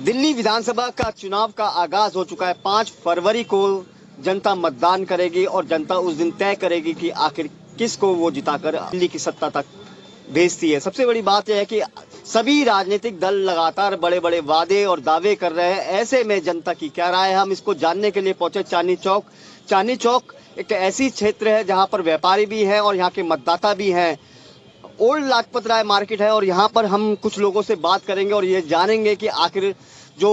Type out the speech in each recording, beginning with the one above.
दिल्ली विधानसभा का चुनाव का आगाज हो चुका है। 5 फरवरी को जनता मतदान करेगी और जनता उस दिन तय करेगी कि आखिर किसको वो जिताकर दिल्ली की सत्ता तक भेजती है। सबसे बड़ी बात यह है कि सभी राजनीतिक दल लगातार बड़े बड़े वादे और दावे कर रहे हैं। ऐसे में जनता की क्या राय है, हम इसको जानने के लिए पहुंचे चांदनी चौक। चांदनी चौक एक ऐसी क्षेत्र है जहां पर व्यापारी भी हैं और यहाँ के मतदाता भी हैं। ओल्ड लाजपत राय मार्केट है और यहाँ पर हम कुछ लोगों से बात करेंगे और ये जानेंगे कि आखिर जो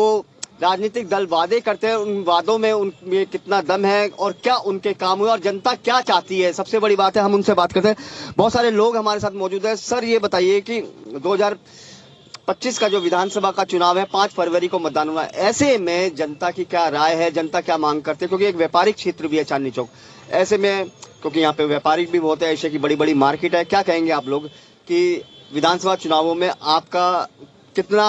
राजनीतिक दल वादे करते हैं उन वादों में उनमें कितना दम है और क्या उनके काम हुए और जनता क्या चाहती है। सबसे बड़ी बात है, हम उनसे बात करते हैं। बहुत सारे लोग हमारे साथ मौजूद हैं। सर, ये बताइए कि 2025 का जो विधानसभा का चुनाव है, 5 फरवरी को मतदान हुआ है, ऐसे में जनता की क्या राय है, जनता क्या मांग करते हैं? क्योंकि एक व्यापारिक क्षेत्र भी है चांदनी चौक, ऐसे में क्योंकि यहाँ पे व्यापारी भी बहुत है, एशिया की बड़ी बड़ी मार्केट है। क्या कहेंगे आप लोग कि विधानसभा चुनावों में आपका कितना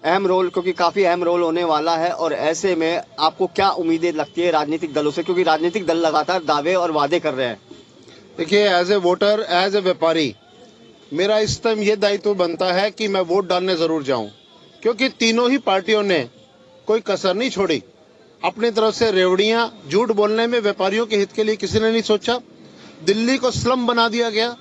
अहम रोल, क्योंकि काफी अहम रोल होने वाला है, और ऐसे में आपको क्या उम्मीदें लगती है राजनीतिक दलों से, क्योंकि राजनीतिक दल लगातार दावे और वादे कर रहे हैं? देखिए, as a voter, as a व्यापारी, मेरा इस टाइम ये दायित्व बनता है कि मैं वोट डालने जरूर जाऊं, क्योंकि तीनों ही पार्टियों ने कोई कसर नहीं छोड़ी। अपनी तरफ से रेवड़ियां, झूठ बोलने में व्यापारियों के हित के लिए किसी ने नहीं सोचा। दिल्ली को स्लम बना दिया गया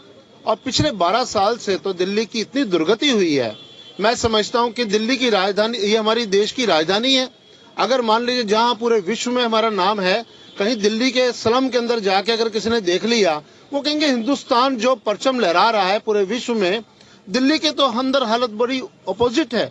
और पिछले 12 साल से तो दिल्ली की इतनी दुर्गति हुई है। मैं समझता हूं कि दिल्ली की राजधानी, ये हमारी देश की राजधानी है। अगर मान लीजिए जहां पूरे विश्व में हमारा नाम है, कहीं दिल्ली के स्लम के अंदर जाके अगर किसी ने देख लिया, वो कहेंगे हिंदुस्तान जो परचम लहरा रहा है पूरे विश्व में, दिल्ली के तो अंदर हालत बड़ी अपोजिट है।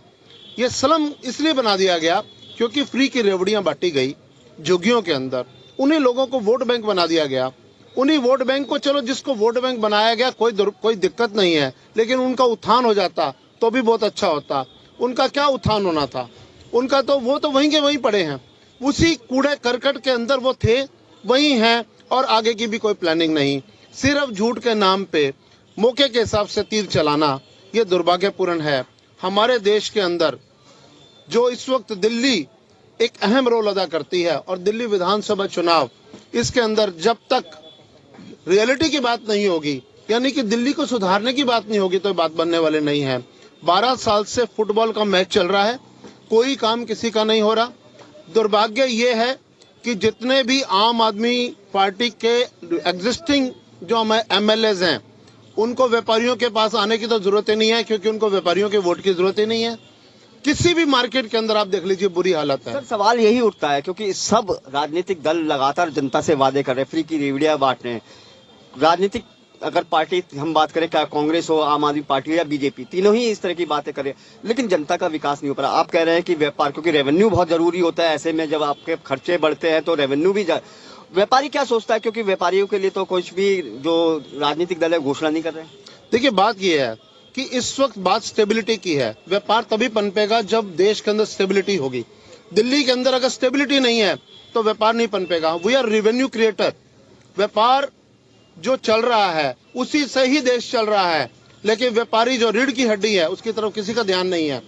ये स्लम इसलिए बना दिया गया क्योंकि फ्री की रेवड़ियां बांटी गई झुग्गियों के अंदर, उन्हीं लोगों को वोट बैंक बना दिया गया। उन्हीं वोट बैंक को, चलो जिसको वोट बैंक बनाया गया कोई दिक्कत नहीं है, लेकिन उनका उत्थान हो जाता तो भी बहुत अच्छा होता। उनका क्या उत्थान होना था? उनका तो वो तो वहीं के वहीं पड़े हैं, उसी कूड़े करकट के अंदर वो थे, वही हैं, और आगे की भी कोई प्लानिंग नहीं। सिर्फ झूठ के नाम पे मौके के हिसाब से तीर चलाना, ये दुर्भाग्यपूर्ण है। हमारे देश के अंदर जो इस वक्त दिल्ली एक अहम रोल अदा करती है, और दिल्ली विधानसभा चुनाव, इसके अंदर जब तक रियलिटी की बात नहीं होगी, यानी कि दिल्ली को सुधारने की बात नहीं होगी, तो बात बनने वाले नहीं है। 12 साल से फुटबॉल का मैच चल रहा है, कोई काम किसी का नहीं हो रहा। दुर्भाग्य ये है कि जितने भी आम आदमी पार्टी के एग्जिस्टिंग जो MLAs हैं, उनको व्यापारियों के पास आने की तो जरूरत ही नहीं है, क्योंकि उनको व्यापारियों के वोट की जरूरत ही नहीं है। किसी भी मार्केट के अंदर आप देख लीजिए, बुरी हालत है। सर, सवाल यही उठता है क्योंकि सब राजनीतिक दल लगातार जनता से वादे कर रहे हैं, फ्री की रेवड़ियां बांट रहे हैं। राजनीतिक अगर पार्टी हम बात करें, क्या कांग्रेस हो, आम आदमी पार्टी हो या बीजेपी, तीनों ही इस तरह की बातें कर रहे हैं, लेकिन जनता का विकास नहीं हो पा रहा। आप कह रहे हैं कि व्यापार, क्योंकि रेवेन्यू बहुत जरूरी होता है, ऐसे में जब आपके खर्चे बढ़ते हैं तो रेवेन्यू भी व्यापारी क्या सोचता है? क्योंकि व्यापारियों के लिए तो कुछ भी जो राजनीतिक दल है घोषणा नहीं कर रहे हैं। देखिए, बात यह है कि इस वक्त बात स्टेबिलिटी की है। व्यापार तभी पनपेगा जब देश के अंदर स्टेबिलिटी होगी। दिल्ली के अंदर अगर स्टेबिलिटी नहीं है तो व्यापार नहीं पनपेगा। We are revenue creator. व्यापार जो चल रहा है उसी से ही देश चल रहा है, लेकिन व्यापारी जो रीढ़ की हड्डी है उसकी तरफ किसी का ध्यान नहीं है।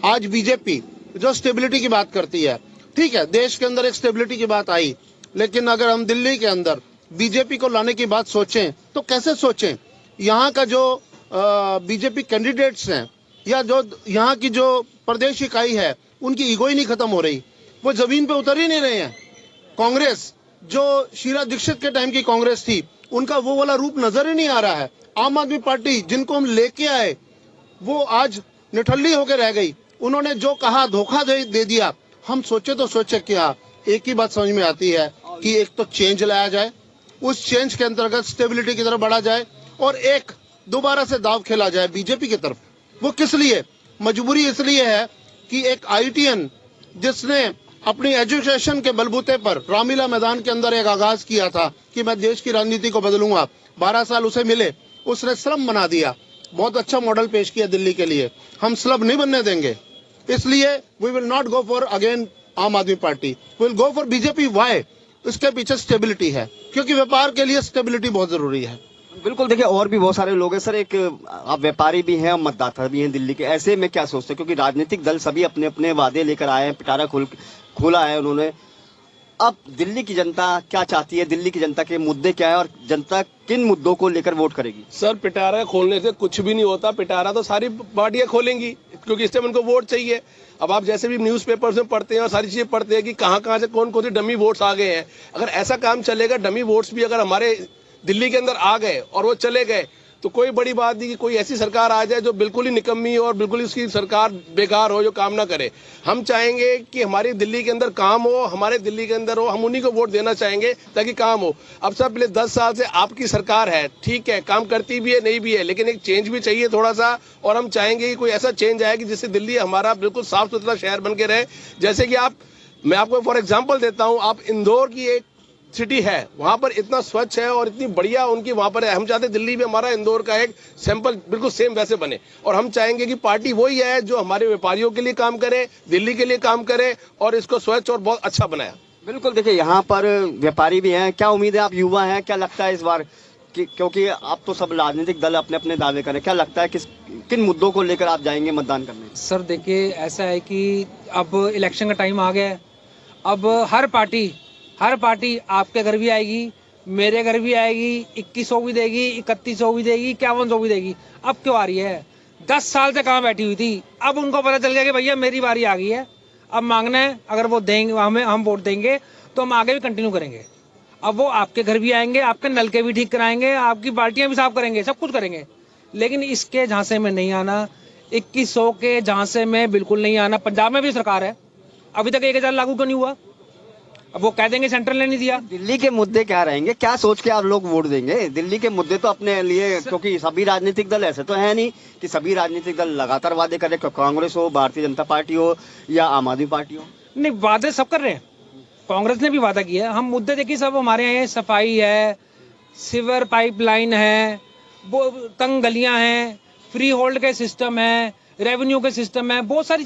आज बीजेपी जो स्टेबिलिटी की बात करती है, ठीक है, देश के अंदर एक स्टेबिलिटी की बात आई, लेकिन अगर हम दिल्ली के अंदर बीजेपी को लाने की बात सोचें तो कैसे सोचें? यहाँ का जो बीजेपी कैंडिडेट्स हैं या जो यहाँ की जो प्रदेश इकाई है, उनकी ईगो ही नहीं खत्म हो रही, वो जमीन पे उतर ही नहीं रहे हैं। कांग्रेस जो शीला दीक्षित के टाइम की कांग्रेस थी, उनका वो वाला रूप नजर ही नहीं आ रहा है। आम आदमी पार्टी जिनको हम लेके आए, वो आज निठल्ली होकर रह गई। उन्होंने जो कहा धोखा दे दिया। हम सोचे तो सोचे क्या, एक ही बात समझ में आती है कि एक तो चेंज लाया जाए, उस चेंज के अंतर्गत स्टेबिलिटी की तरफ बढ़ा जाए, और एक दोबारा से दाव खेला जाए बीजेपी की तरफ। वो किस लिए? मजबूरी इसलिए है कि एक ITN जिसने अपनी एजुकेशन के बलबूते पर रामलीला मैदान के अंदर एक आगाज किया था कि मैं देश की राजनीति को बदलूंगा, 12 साल उसे मिले, उसने स्लम बना दिया। बहुत अच्छा मॉडल पेश किया दिल्ली के लिए। हम स्लम नहीं बनने देंगे, इसलिए we will not go for again Aam Aadmi Party, we will go for BJP. Why? इसके पीछे स्टेबिलिटी है, क्योंकि व्यापार के लिए स्टेबिलिटी बहुत जरूरी है। बिल्कुल। देखिए, और भी बहुत सारे लोग हैं। सर, एक आप व्यापारी भी हैं और मतदाता भी हैं दिल्ली के, ऐसे में क्या सोचते हैं? क्योंकि राजनीतिक दल सभी अपने अपने वादे लेकर आए हैं, पिटारा खोला है उन्होंने, अब दिल्ली की जनता क्या चाहती है, दिल्ली की जनता के मुद्दे क्या है और जनता किन मुद्दों को लेकर वोट करेगी? सर, पिटारा खोलने से कुछ भी नहीं होता। पिटारा तो सारी पार्टियां खोलेंगी क्योंकि इस टाइम उनको वोट चाहिए। अब आप जैसे भी न्यूज़पेपर्स में पढ़ते हैं और सारी चीजें पढ़ते हैं कि कहां कहां से कौन कौन से डमी वोट्स आ गए हैं। अगर ऐसा काम चलेगा, डमी वोट्स भी अगर हमारे दिल्ली के अंदर आ गए और वो चले गए तो कोई बड़ी बात नहीं कि कोई ऐसी सरकार आ जाए जो बिल्कुल ही निकम्मी और बिल्कुल ही उसकी सरकार बेकार हो, जो काम ना करे। हम चाहेंगे कि हमारी दिल्ली के अंदर काम हो, हमारे दिल्ली के अंदर हो, हम उन्हीं को वोट देना चाहेंगे ताकि काम हो। अब सब पहले 10 साल से आपकी सरकार है, ठीक है, काम करती भी है, नहीं भी है, लेकिन एक चेंज भी चाहिए थोड़ा सा। और हम चाहेंगे कि कोई ऐसा चेंज आए कि जिससे दिल्ली हमारा बिल्कुल साफ सुथरा शहर बन के रहे। जैसे कि मैं आपको फॉर एग्जाम्पल देता हूँ, आप इंदौर की एक सिटी है, वहां पर इतना स्वच्छ है और इतनी बढ़िया उनकी वहां पर है। हम चाहते हैं दिल्ली में हमारा इंदौर का एक सैंपल बिल्कुल सेम वैसे बने। और हम चाहेंगे कि पार्टी वही है जो हमारे व्यापारियों के लिए काम करे, दिल्ली के लिए काम करे और इसको स्वच्छ और बहुत अच्छा बनाया। बिल्कुल, देखिए यहाँ पर व्यापारी भी हैं। क्या उम्मीद है, आप युवा हैं, क्या लगता है इस बार क्योंकि आप तो सब राजनीतिक दल अपने अपने दावे करें, क्या लगता है किन मुद्दों को लेकर आप जाएंगे मतदान करने? सर देखिए, ऐसा है कि अब इलेक्शन का टाइम आ गया है। अब हर पार्टी आपके घर भी आएगी, मेरे घर भी आएगी, 2100 भी देगी, 3100 भी देगी, 5100 भी देगी। अब क्यों आ रही है? 10 साल से कहाँ बैठी हुई थी। अब उनको पता चल गया कि भैया मेरी बारी आ गई है, अब मांगना है। अगर वो देंगे, हम वोट देंगे तो हम आगे भी कंटिन्यू करेंगे। अब वो आपके घर भी आएंगे, आपके नलके भी ठीक कराएंगे, आपकी बाल्टियां भी साफ करेंगे, सब कुछ करेंगे। लेकिन इसके झांसे में नहीं आना, 2100 के झांसे में बिल्कुल नहीं आना। पंजाब में भी सरकार है, अभी तक 1000 लागू क्यों नहीं हुआ? अब वो कह देंगे सेंट्रल ने नहीं दिया। दिल्ली के मुद्दे क्या रहेंगे, क्या सोच के आप लोग वोट देंगे? दिल्ली के मुद्दे तो अपने लिए, क्योंकि सभी राजनीतिक दल ऐसे तो है नहीं कि सभी राजनीतिक दल लगातार वादे कर रहे हैं, कांग्रेस हो, भारतीय जनता पार्टी हो या आम आदमी पार्टी हो। नहीं, वादे सब कर रहे हैं। कांग्रेस ने भी वादा किया है। हम मुद्दे देखिए सब हमारे यहाँ है, सफाई है, सीवर पाइपलाइन है, वो तंग गलियां हैं, फ्री होल्ड के सिस्टम है, रेवेन्यू के सिस्टम है, बहुत सारी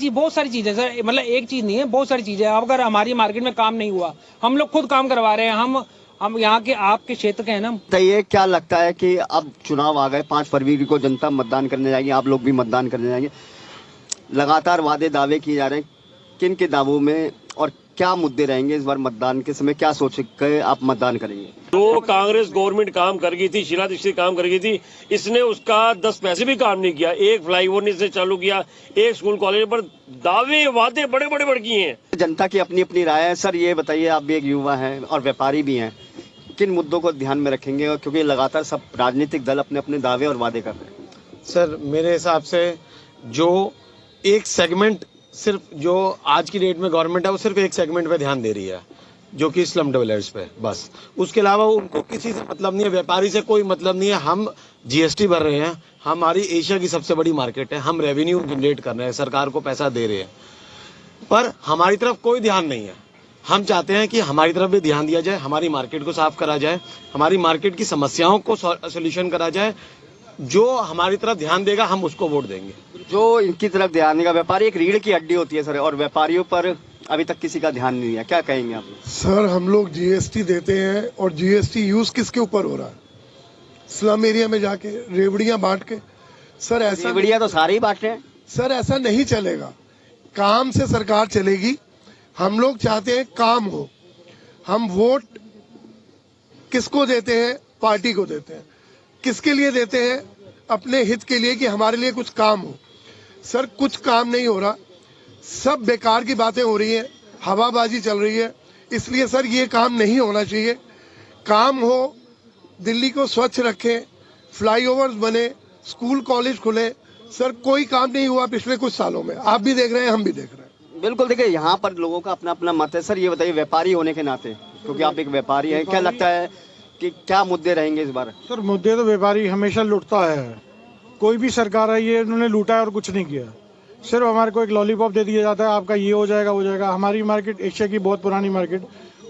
चीजें सर। मतलब एक चीज नहीं है, बहुत सारी चीजें। अब अगर हमारी मार्केट में काम नहीं हुआ, हम लोग खुद काम करवा रहे हैं। हम यहाँ के आपके क्षेत्र के हैं ना। तो ये क्या लगता है कि अब चुनाव आ गए, 5 फरवरी को जनता मतदान करने जाएगी, आप लोग भी मतदान करने जाएंगे, लगातार वादे दावे किए जा रहे हैं, किन के दावों में और क्या मुद्दे रहेंगे इस बार मतदान के समय, क्या सोच कर आप मतदान करेंगे? जो कांग्रेस गवर्नमेंट काम कर गई थी, शीला दीक्षित काम कर गई थी, इसने उसका 10 पैसे भी काम नहीं किया। एक फ्लाईओवर ने इसने चालू किया, एक स्कूल कॉलेज पर दावे वादे बड़े बड़े किए हैं। जनता की अपनी अपनी राय है। सर ये बताइए, आप भी एक युवा हैं और व्यापारी भी हैं, किन मुद्दों को ध्यान में रखेंगे? और क्योंकि लगातार सब राजनीतिक दल अपने अपने दावे और वादे कर रहे हैं। सर मेरे हिसाब से जो एक सेगमेंट, सिर्फ जो आज की डेट में गवर्नमेंट है वो सिर्फ एक सेगमेंट पे ध्यान दे रही है, जो कि स्लम डेवलपर्स पे, बस। उसके अलावा उनको किसी से मतलब नहीं है, व्यापारी से कोई मतलब नहीं है। हम जीएसटी भर रहे हैं, हमारी एशिया की सबसे बड़ी मार्केट है, हम रेवेन्यू जनरेट कर रहे हैं, सरकार को पैसा दे रहे हैं, पर हमारी तरफ कोई ध्यान नहीं है। हम चाहते हैं कि हमारी तरफ भी ध्यान दिया जाए, हमारी मार्केट को साफ करा जाए, हमारी मार्केट की समस्याओं को सोल्यूशन करा जाए। जो हमारी तरफ ध्यान देगा हम उसको वोट देंगे। जो इनकी तरफ ध्यान देगा, व्यापारी एक रीढ़ की हड्डी होती है सर, और व्यापारियों पर अभी तक किसी का ध्यान नहीं है, क्या कहेंगे आप? सर हम लोग जीएसटी देते हैं और जीएसटी यूज किसके ऊपर हो रहा है? स्लम एरिया में जाके रेवड़ियां बांट के। सर ऐसा रेवड़ियां तो सारे ही बांट रहे हैं। सर ऐसा नहीं चलेगा, काम से सरकार चलेगी। हम लोग चाहते हैं काम हो। हम वोट किसको देते हैं? पार्टी को देते हैं। किसके लिए देते हैं? अपने हित के लिए, कि हमारे लिए कुछ काम हो। सर कुछ काम नहीं हो रहा, सब बेकार की बातें हो रही हैं, हवाबाजी चल रही है। इसलिए सर ये काम नहीं होना चाहिए। काम हो, दिल्ली को स्वच्छ रखें, फ्लाईओवर्स बने, स्कूल कॉलेज खुले। सर कोई काम नहीं हुआ पिछले कुछ सालों में, आप भी देख रहे हैं, हम भी देख रहे हैं। बिल्कुल, देखिए यहाँ पर लोगों का अपना अपना मत है। सर ये बताइए, व्यापारी होने के नाते, क्योंकि आप एक व्यापारी हैं, क्या लगता है कि क्या मुद्दे रहेंगे इस बार? सर मुद्दे तो व्यापारी हमेशा लूटता है, कोई भी सरकार है ये उन्होंने लूटा है और कुछ नहीं किया। सिर्फ हमारे को एक लॉलीपॉप दे दिया जाता है, आपका ये हो जाएगा वो जाएगा। हमारी मार्केट एशिया की बहुत पुरानी मार्केट,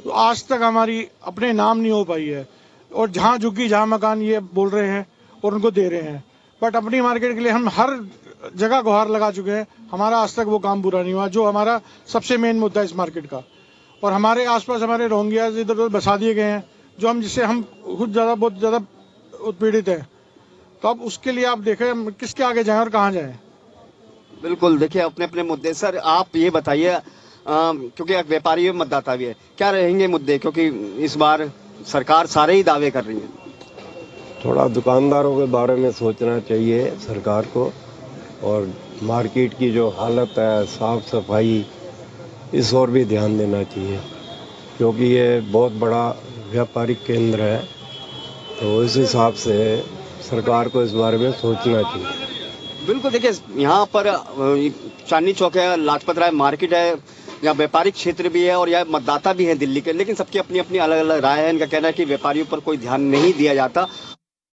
तो आज तक हमारी अपने नाम नहीं हो पाई है। और जहाँ झुग्गी जहाँ मकान ये बोल रहे हैं और उनको दे रहे हैं, बट अपनी मार्केट के लिए हम हर जगह गुहार लगा चुके हैं, हमारा आज तक वो काम पूरा नहीं हुआ जो हमारा सबसे मेन मुद्दा है इस मार्केट का। और हमारे आसपास हमारे रोहिंग्या इधर उधर बसा दिए गए हैं, जो हम जिससे हम खुद बहुत ज़्यादा उत्पीड़ित हैं। तो अब उसके लिए आप देखें किसके आगे जाएं और कहाँ जाएं। बिल्कुल, देखिए अपने अपने मुद्दे। सर आप ये बताइए, क्योंकि एक व्यापारी है, मतदाता भी है, क्या रहेंगे मुद्दे, क्योंकि इस बार सरकार सारे ही दावे कर रही है? थोड़ा दुकानदारों के बारे में सोचना चाहिए सरकार को, और मार्केट की जो हालत है, साफ सफाई, इस और भी ध्यान देना चाहिए, क्योंकि ये बहुत बड़ा व्यापारिक केंद्र है। तो इस हिसाब से सरकार को इस बारे में सोचना चाहिए। बिल्कुल, देखिए यहाँ पर चांदनी चौक है, लाजपत राय मार्केट है, यहाँ व्यापारिक क्षेत्र भी है और यहाँ मतदाता भी हैं दिल्ली के, लेकिन सबकी अपनी अपनी अलग अलग राय है। इनका कहना है कि व्यापारियों पर कोई ध्यान नहीं दिया जाता।